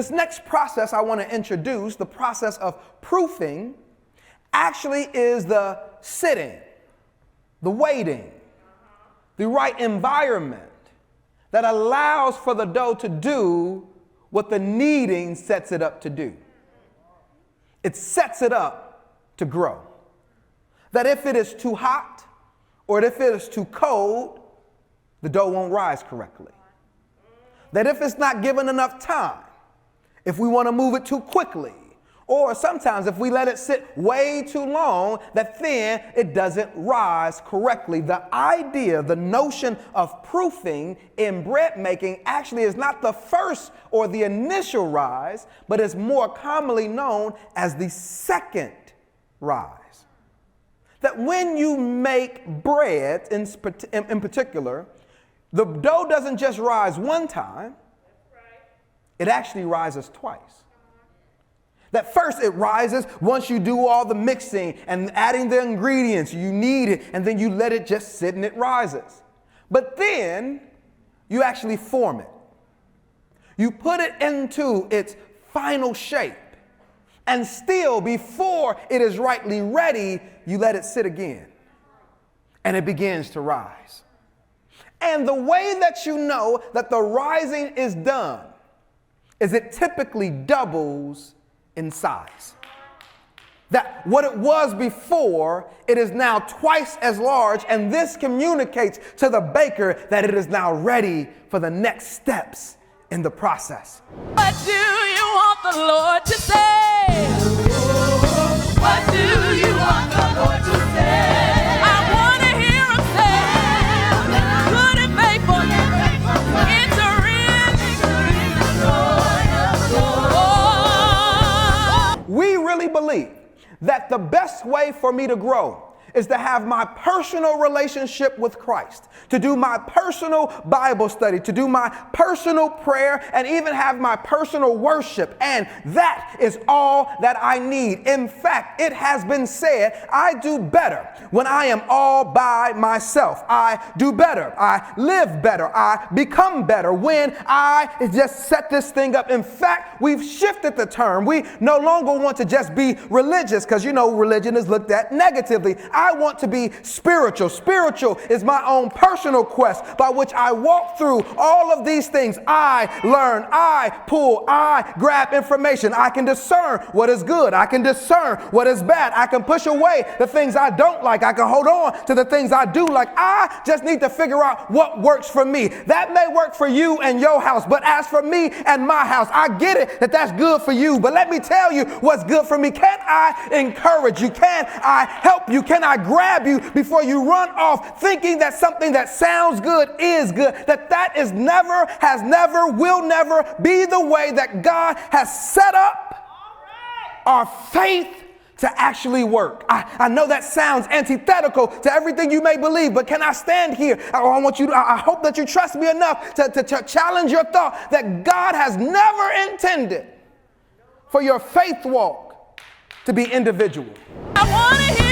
This next process I want to introduce, the process of proofing, actually is the sitting, the waiting, the right environment that allows for the dough to do what the kneading sets it up to do. It sets it up to grow. That if it is too hot or if it is too cold, the dough won't rise correctly. That if it's not given enough time, if we want to move it too quickly, or sometimes if we let it sit way too long, that then it doesn't rise correctly. The idea, the notion of proofing in bread making actually is not the first or the initial rise, but is more commonly known as the second rise. That when you make bread in particular, the dough doesn't just rise one time, it actually rises twice. That first it rises once you do all the mixing and adding the ingredients you need it, and then you let it just sit and it rises. But then you actually form it. You put it into its final shape, and still before it is rightly ready, you let it sit again, and it begins to rise. And the way that you know that the rising is done is it typically doubles in size. That what it was before, it is now twice as large, and this communicates to the baker that it is now ready for the next steps in the process. What do you want the Lord to say? What do you want the Lord to say? I want to hear him say, good and faithful, enter in the joy of the Lord. We really believe that the best way for me to grow is to have my personal relationship with Christ, to do my personal Bible study, to do my personal prayer, and even have my personal worship. And that is all that I need. In fact, it has been said, I do better when I am all by myself. I do better. I live better. I become better when I just set this thing up. In fact, we've shifted the term. We no longer want to just be religious, because religion is looked at negatively. I want to be spiritual. Spiritual is my own personal quest by which I walk through all of these things. I learn, I pull, I grab information. I can discern what is good. I can discern what is bad. I can push away the things I don't like. I can hold on to the things I do like. I just need to figure out what works for me. That may work for you and your house, but as for me and my house, I get it that that's good for you. But let me tell you what's good for me. Can I encourage you? Can I help you? Can I grab you before you run off thinking that something that sounds good is good? That is never, has never, will never be the way that God has set up our faith to actually work. I know that sounds antithetical to everything you may believe, but can I stand here? I hope that you trust me enough to challenge your thought that God has never intended for your faith walk to be individual. I want to hear